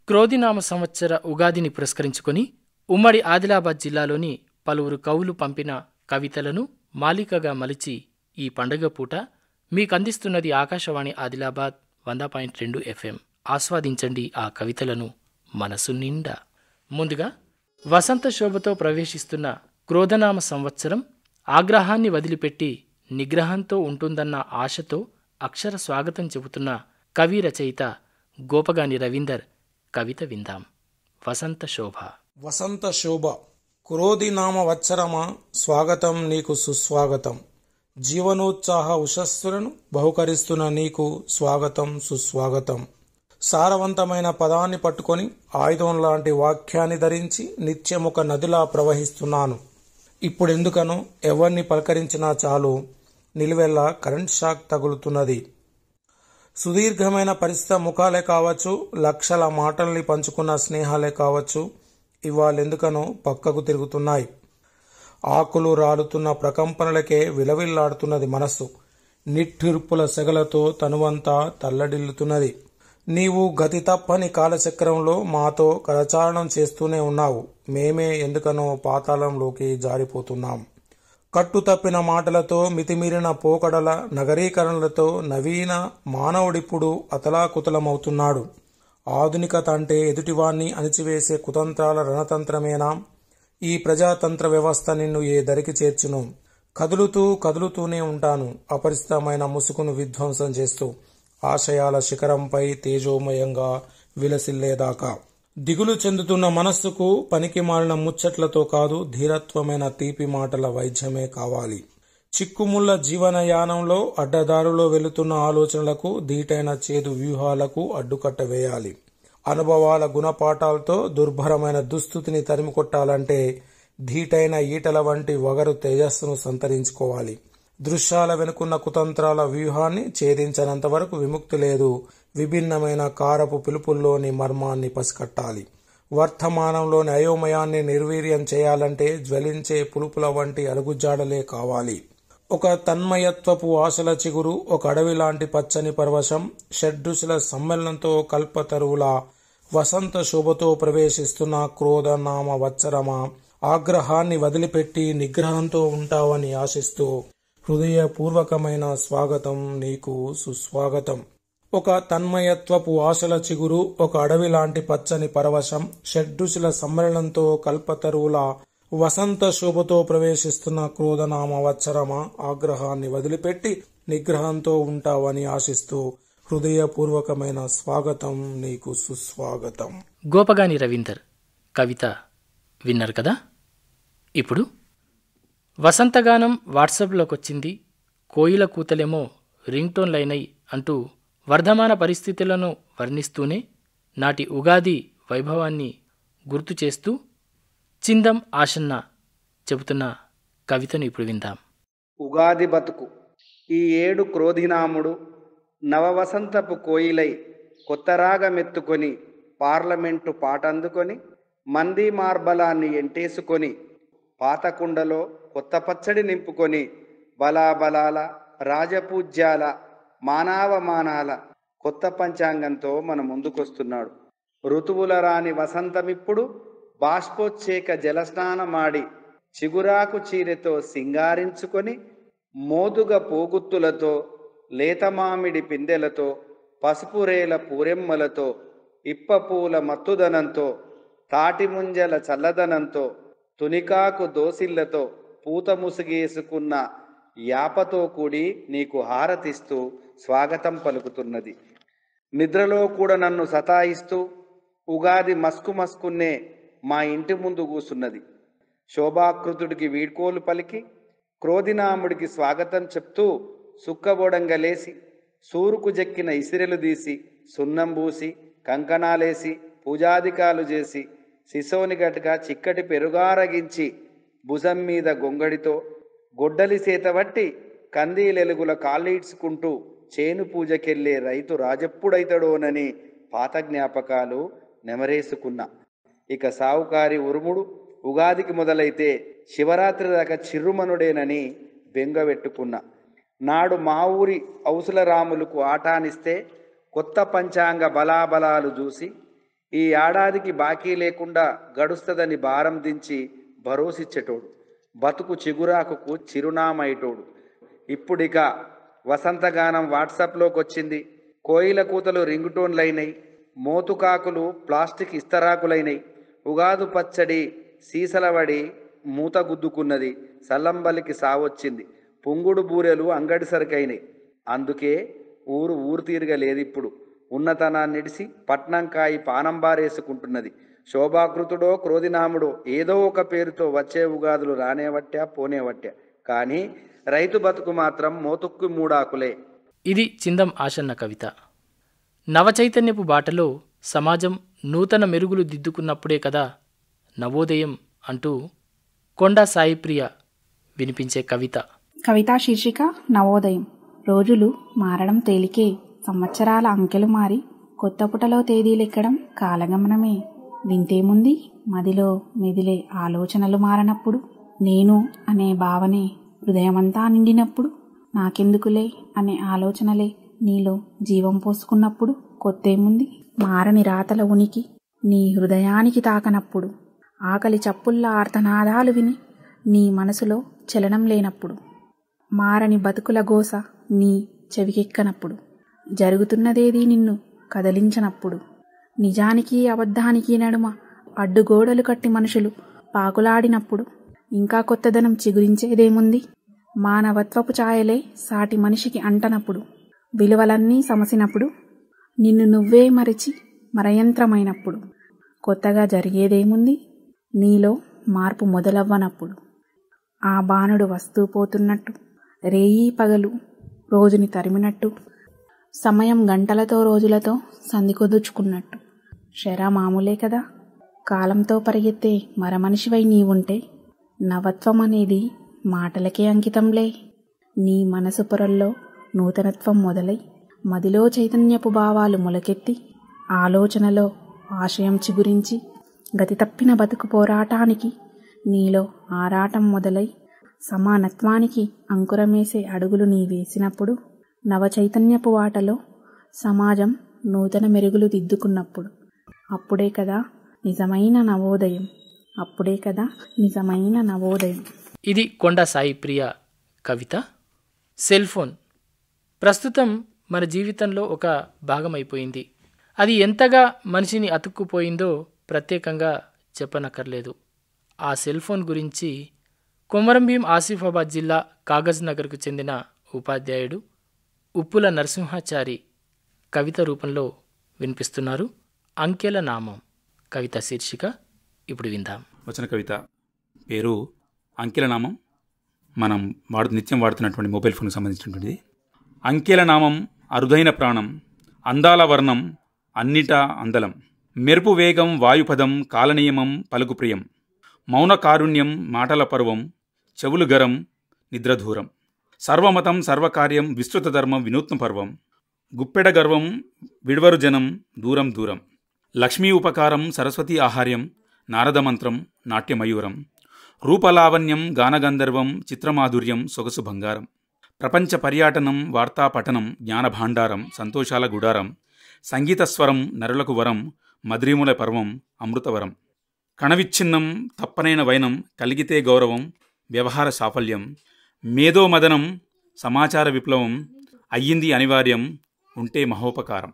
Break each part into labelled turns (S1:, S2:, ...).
S1: క్రోధినామ సంవత్సర ఉగాదిని పురస్కరించుకొని ఉమ్మడి ఆదిలాబాద్ జిల్లాలోని పలువురు కవులు పంపిన కవితలను మాలికగా మలిచి ఈ పండుగ పూట మీకందిస్తున్నది ఆకాశవాణి ఆదిలాబాద్ 100.2 FM. ఆస్వాదించండి ఆ కవితలను మనసు నిండా. ముందుగా వసంత శోభతో ప్రవేశిస్తున్న క్రోధనామ సంవత్సరం ఆగ్రహాన్ని వదిలిపెట్టి నిగ్రహంతో ఉంటుందన్న ఆశతో అక్షర స్వాగతం చెబుతున్న కవి రచయిత గోపగాని రవీందర్ కవిత విందాం. వసంత శోభ.
S2: వసంత శోభ. క్రోధినామ వత్సరమా, స్వాగతం నీకు సుస్వాగతం. జీవనోత్సాహ ఉషస్సులను బహుకరిస్తున్న నీకు స్వాగతం సుస్వాగతం. సారవంతమైన పదాన్ని పట్టుకొని ఆయుధం లాంటి వాక్యాన్ని ధరించి నిత్యముక నదిలా ప్రవహిస్తున్నాను. ఇప్పుడెందుకనో ఎవరిని పలకరించినా చాలు నిలువెల్లా కరెంట్ షాక్ తగులుతున్నది. సుదీర్ఘమైన పరిస్థిత ముఖాలే కావచ్చు, లక్షల మాటల్ని పంచుకున్న స్నేహాలే కావచ్చు, ఇవాళెందుకనో పక్కకు తిరుగుతున్నాయి. ఆకులు రాలుతున్న ప్రకంపనలకే విలవిల్లాడుతున్నది మనస్సు. నిట్టూర్పుల సెగలతో తనువంతా తల్లడిల్లుతున్నది. నీవు గతి తప్పని కాలచక్రంలో మాతో కరచాలనం చేస్తూనే ఉన్నావు. మేమే ఎందుకనో పాతాళంలోకి జారిపోతున్నాం. కట్టు తప్పిన మాటలతో, మితిమీరిన పోకడల నగరీకరణలతో నవీన మానవుడిప్పుడు అతలాకుతలమవుతున్నాడు. ఆధునికత అంటే ఎదుటివాణ్ణి అణిచివేసే కుతంత్రాల రణతంత్రమేనా? ఈ ప్రజాతంత్ర వ్యవస్థ నిన్ను ఏ దరికి చేర్చును? కదులుతూనే ఉంటాను, అపరిచితమైన ముసుగును విధ్వంసం చేస్తూ, ఆశయాల శిఖరంపై తేజోమయంగా విలసిల్లేదాకా. దిగులు చెందుతున్న మనస్సుకు పనికి మాలిన ముచ్చట్లతో కాదు, ధీరత్వమైన తీపి మాటల వైద్యమే కావాలి. చిక్కుముళ్ల జీవనయానంలో అడ్డదారులో వెళుతున్న ఆలోచనలకు, ధీటైన చేదు వ్యూహాలకు అడ్డుకట్ట వేయాలి. అనుభవాల గుణపాఠాలతో దుర్భరమైన దుస్థితిని తరిమికొట్టాలంటే ధీటైన ఈటల వంటి వగరు తేజస్సును సంతరించుకోవాలి. దృశ్యాల వెనుకున్న కుతంత్రాల వ్యూహాన్ని ఛేదించనంత వరకు విముక్తి లేదు. విభిన్నమైన కారపు పిలుపుల్లోని మర్మాన్ని పసికట్టాలి. వర్తమానంలోని అయోమయాన్ని నిర్వీర్యం చేయాలంటే జ్వలించే పులుపుల వంటి అలుగుజాడలే కావాలి. ఒక తన్మయత్వపు ఆశల చిగురు, ఒక అడవి లాంటి పచ్చని పరవశం, షడ్రుచుల సమ్మేళనంతో కల్పతరువుల వసంత శోభతో ప్రవేశిస్తున్న క్రోధనామ వత్సరమా, ఆగ్రహాన్ని వదిలిపెట్టి నిగ్రహంతో ఉంటావని ఆశిస్తూ హృదయపూర్వకమైన స్వాగతం నీకు సుస్వాగతం. ఒక తన్మయత్వపు ఆశల చిగురు, ఒక అడవి లాంటి పచ్చని పరవశం, షడ్రుచుల సమ్మేళనంతో కల్పతరువుల వసంత శోభతో ప్రవేశిస్తున్న క్రోధనామ వత్సరమా, ఆగ్రహాన్ని వదిలిపెట్టి నిగ్రహంతో ఉంటావని ఆశిస్తూ హృదయపూర్వకమైన స్వాగతం నీకు సుస్వాగతం.
S1: గోపగాని రవీందర్ కవిత విన్నారు కదా. ఇప్పుడు వసంతగానం వాట్సాప్లోకి వచ్చింది, కోయిల కూతలేమో రింగ్ టోన్లైనై అంటూ వర్ధమాన పరిస్థితులను వర్ణిస్తూనే నాటి ఉగాది వైభవాన్ని గుర్తు చేస్తూ చిందం ఆశన్న చెబుతున్న కవితను ఇప్పుడు విందాం.
S3: ఉగాది బతుకు. ఈ ఏడు క్రోధినాముడు నవవసంతపు కోయిలై కొత్త రాగమెత్తుకొని పార్లమెంటు పాటందుకొని మంది మార్బలాన్ని ఎంటేసుకొని పాతకుండలో కొత్త పచ్చడి నింపుకొని బలాబలాల రాజపూజ్యాల మానవమానాల కొత్త పంచాంగంతో మన ముందుకొస్తున్నాడు. ఋతువుల రాని వసంతమిప్పుడు బాష్పోచ్చేక జలస్నానమాడి చిగురాకు చీరెతో సింగారించుకొని మోదుగ పోగుత్తులతో లేతమామిడి పిందెలతో పసుపురేల పూరెమ్మలతో ఇప్పపూల మత్తుదనంతో తాటిముంజల చల్లదనంతో తునికాకు దోసిళ్లతో పూత ముసుగేసుకున్న యాపతో కూడి నీకు హారతిస్తూ స్వాగతం పలుకుతున్నది. నిద్రలో కూడా నన్ను సతాయిస్తూ ఉగాది మస్కున్నే మా ఇంటి ముందు కూసున్నది. శోభాకృతుడికి వీడ్కోలు పలికి క్రోధినాముడికి స్వాగతం చెప్తూ సుక్కబోడంగలేసి సూరుకు జెక్కిన ఇసిరెలు తీసి సున్నం పూసి కంకణాలేసి పూజాధికాలు చేసి శిశోనిగట్టుగా చిక్కటి పెరుగారగించి భుజం మీద గొంగడితో గొడ్డలి సేతబట్టి కందీలెలుగుల కాళ్ళీడ్చుకుంటూ చేను పూజకెళ్లే రైతు రాజెప్పుడైతడోనని పాత జ్ఞాపకాలు నెమరేసుకున్నా. ఇక సావుకారి ఉరుముడు ఉగాదికి మొదలైతే శివరాత్రి దాకా చిర్రుమనుడేనని బెంగవెట్టుకున్నా. నాడు మా ఊరి ఔసుల రాములకు ఆటానిస్తే కొత్త పంచాంగ బలాబలాలు చూసి ఈ ఏడాదికి బాకీ లేకుండా గడుస్తుందని భారం దించి భరోసిచ్చేటోడు, బతుకు చిగురాకుకు చిరునామైటోడు. ఇప్పుడిక వసంతగానం వాట్సాప్లోకి వచ్చింది. కోయిల కూతలు రింగ్ టోన్లైనయి, మోతుకాకులు ప్లాస్టిక్ ఇస్తరాకులైనయి. ఉగాదు పచ్చడి సీసలవడి మూత గుద్దుకున్నది. సల్లంబలికి సావొచ్చింది. పొంగుడు బూరెలు అంగడి సరికైనయి. అందుకే ఊరు తీరగలేదిప్పుడు. ఉన్నతనాన్నిడిసి పట్నంకాయి పానంబారేసుకుంటున్నది. శోభాకృతుడో క్రోధినాముడో ఏదో ఒక పేరుతో వచ్చే ఉగాదులు రానేవట్టా పోనేవట్టా, కానీ రైతు బతుకు మాత్రం మోతుక్కు మూడాకులే.
S1: ఇది చిందం ఆశన్న కవిత. నవచైతన్యపు బాటలో సమాజం నూతన మెరుగులు దిద్దుకున్నప్పుడే కదా నవోదయం అంటూ కొండా సాయిప్రియ వినిపించే కవిత.
S4: కవితా శీర్షిక నవోదయం. రోజులు మారడం తేలికే, సంవత్సరాల అంకెలు మారి కొత్త పుటలో తేదీలెక్కడం కాలగమనమే. వింతేముంది, మదిలో మెదిలే ఆలోచనలు మారనప్పుడు, నేను అనే భావనే హృదయమంతా నిండినప్పుడు, నాకెందుకులే అనే ఆలోచనలే నీలో జీవం పోసుకున్నప్పుడు, కొత్తేముంది మారని రాతల ఉనికి నీ హృదయానికి తాకనప్పుడు, ఆకలి చప్పుల్లా ఆర్తనాదాలు విని నీ మనసులో చలనం లేనప్పుడు, మారని బతుకుల గోస నీ చెవికెక్కనప్పుడు, జరుగుతున్నదేదీ నిన్ను కదలించనప్పుడు, నిజానికి అబద్ధానికి నడుమ అడ్డుగోడలు కట్టి మనుషులు పాకులాడినప్పుడు, ఇంకా కొత్తదనం చిగురించేదేముంది, మానవత్వపు ఛాయలే సాటి మనిషికి అంటనప్పుడు, విలువలన్నీ సమసినప్పుడు, నిన్ను నువ్వే మరిచి మరయంత్రమైనప్పుడు, కొత్తగా జరిగేదేముంది, నీలో మార్పు మొదలవ్వనప్పుడు, ఆ బాణుడు వస్తూ పోతున్నట్టు, రేయి పగలు రోజుని తరిమినట్టు, సమయం గంటలతో రోజులతో సంధి కుదుర్చుకున్నట్టు. శరా మామూలే కదా, కాలంతో పరిగెత్తే మరమనిషివై నీవుంటే, నవత్వం అనేది మాటలకే అంకితంలే. నీ మనసు పొరల్లో నూతనత్వం మొదలై, మదిలో చైతన్యపు భావాలు మొలకెత్తి, ఆలోచనలో ఆశయం చిగురించి, గతి తప్పిన బతుకు పోరాటానికి నీలో ఆరాటం మొదలై, సమానత్వానికి అంకురమేసే అడుగులు నీ వేసినప్పుడు, నవచైతన్యపు వాటలో సమాజం నూతన మెరుగులు దిద్దుకున్నప్పుడు, అప్పుడే కదా నిజమైన నవోదయం, అప్పుడే కదా నిజమైన నవోదయం.
S1: ఇది కొండా సాయిప్రియ కవిత. సెల్ ఫోన్ ప్రస్తుతం మన జీవితంలో ఒక భాగమైపోయింది. అది ఎంతగా మనిషిని అతుక్కుపోయిందో ప్రత్యేకంగా చెప్పనక్కర్లేదు. ఆ సెల్ ఫోన్ గురించి కొమరంభీం ఆసిఫాబాద్ జిల్లా కాగజ్ నగర్కు చెందిన ఉపాధ్యాయుడు ఉప్పుల నరసింహాచారి కవిత రూపంలో వినిపిస్తున్నారు. అంకెల నామం కవిత శీర్షిక ఇప్పుడు విందాం.
S5: వచన కవిత పేరు అంకెల నామం. మనం నిత్యం వాడుతున్నటువంటి మొబైల్ ఫోన్కి సంబంధించినటువంటిది. అంకెల నామం అరుదైన ప్రాణం, అందాల వర్ణం అన్నిటా అందలం, మెరుపు వేగం వాయుపదం కాలనియమం పలుకు ప్రియం, మౌన కారుణ్యం మాటల పర్వం చెవులు గరం నిద్రధూరం, సర్వమతం సర్వకార్యం విస్తృత ధర్మం వినూత్న పర్వం, గుప్పెడ గర్వం విడ్వరు జనం దూరం దూరం, లక్ష్మీ ఉపకారం సరస్వతీ ఆహార్యం నారదమంత్రం నాట్యమయూరం, రూపలావణ్యం గానగంధర్వం చిత్రమాధుర్యం సొగసు బంగారం, ప్రపంచ పర్యాటనం వార్తాపఠనం జ్ఞానభాండారం సంతోషాల గుడారం, సంగీతస్వరం నరులకు వరం మద్రీముల పర్వం అమృతవరం, కణవిచ్ఛిన్నం తప్పనైన వైనం కలిగితే గౌరవం వ్యవహార సాఫల్యం, మేధోమదనం సమాచార విప్లవం అయ్యింది అనివార్యం ఉంటే మహోపకారం.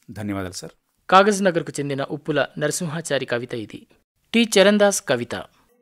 S5: ధన్యవాదాలు సార్.
S1: కాగజ్ నగర్కు చెందిన ఉప్పుల నరసింహాచారి కవిత ఇది. టి చరణ్దాస్ కవిత.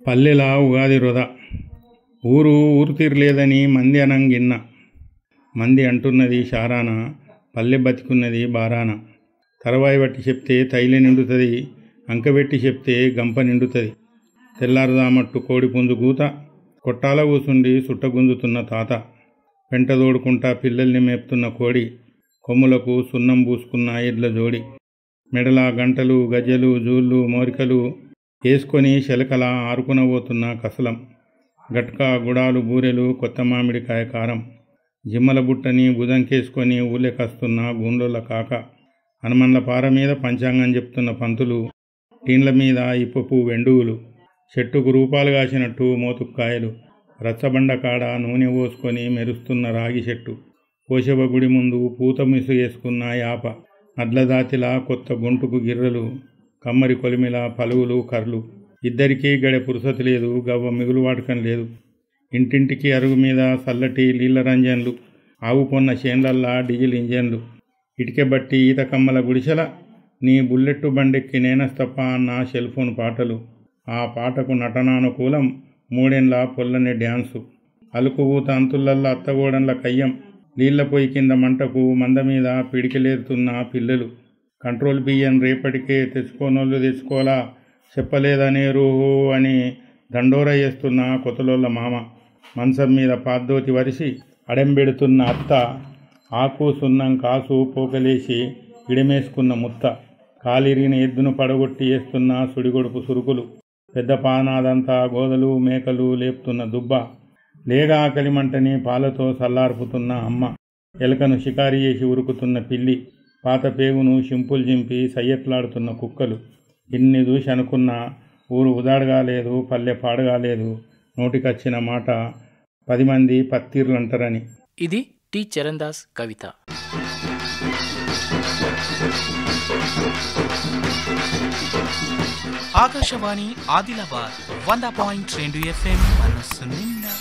S6: పల్లెల ఉగాది వృధా, ఊరు తీరలేదని మంది అనంగిన్న, మంది అంటున్నది షారాన పల్లె బతికున్నది బారాన, తరవాయి బట్టి చెప్తే తైలె నిండుతుంది, అంకబెట్టి చెప్తే గంప నిండుతుంది, తెల్లారుదామట్టు కోడి పుంజు గూత, కొట్టాల కూసుండి సుట్టగుంజుతున్న తాత, పెంట తోడుకుంటా పిల్లల్ని మేపుతున్న కోడి, కొమ్ములకు సున్నం పూసుకున్న ఎడ్ల జోడి, మెడల గంటలు గజ్జలు జూళ్ళు మోరికలు వేసుకొని శలకల ఆరుకునబోతున్న కసలం, గట్కా గుడాలు బూరెలు కొత్త మామిడికాయ కారం, జిమ్మల బుట్టని భుజంకేసుకొని ఊళ్ళెకస్తున్న గూండ్ల కాక, హనుమన్ల పార మీద పంచాంగం చెప్తున్న పంతులు, టీన్ల మీద ఇప్పపు వెండువులు, చెట్టుకు రూపాలు కాసినట్టు మోతుక్కాయలు, రచ్చబండ కాడ నూనె పోసుకొని మెరుస్తున్న రాగి చెట్టు, పోషవ గుడి ముందు పూత మిసు వేసుకున్న యాప, అడ్లదాతిలా కొత్త గొంటుకు గిర్రలు, కమ్మరి కొలిమిల పలువులు కర్లు. ఇద్దరికీ గడే పురుసతి లేదు, గవ్వ మిగులు వాటకం లేదు. ఇంటింటికి అరుగు మీద చల్లటి నీళ్ల రంజన్లు, ఆవు కొన్న చేన్లల్లా డీజిల్ ఇంజన్లు. ఇటుకే బట్టి ఈత కమ్మల గుడిసెల నీ బుల్లెట్టు బండెక్కి నేనస్తప్ప అన్న సెల్ ఫోన్ పాటలు. ఆ పాటకు నటనానుకూలం 3 ఏళ్ల పొల్లని డ్యాన్సు. అలుకుగూత అంతులల్లా అత్తగోడన్ల కయ్యం. నీళ్ల పొయ్యి కింద మంటకు మంద మీద పిడికిలేరుతున్న పిల్లలు. కంట్రోల్ బియ్యం రేపటికే తెచ్చుకోనోళ్ళు తెచ్చుకోలా చెప్పలేదనే రూహు అని దండోర చేస్తున్న కొతలోళ్ళ మామ. మంచం మీద పాద్దోతి వరిసి అడెంబెడుతున్న అత్త. ఆకు సున్నం కాసు పోకలేసి ఇడమేసుకున్న ముత్త. కాలిరిగిన ఎద్దును పడగొట్టి వేస్తున్న సుడిగొడుపు సురుకులు. పెద్ద పానాదంతా గోదలు మేకలు లేపుతున్న దుబ్బ. లేగ ఆకలి మంటని పాలతో సల్లార్పుతున్న అమ్మ. ఎలకను షికారి చేసి ఉరుకుతున్న పిల్లి. పాత పేగును షింపులు జింపి సయ్యట్లాడుతున్న కుక్కలు. ఇన్ని చూసి అనుకున్నా ఊరు ఉదాడగాలేదు, పల్లె పాడగాలేదు. నోటికొచ్చిన మాట 10 మంది పత్తీర్లంటారని.
S1: ఇది టి చరణ్దాస్ కవిత.
S7: ఆకాశవాణి ఆదిలాబాద్ 100.2 FM మనస్సు నిండా.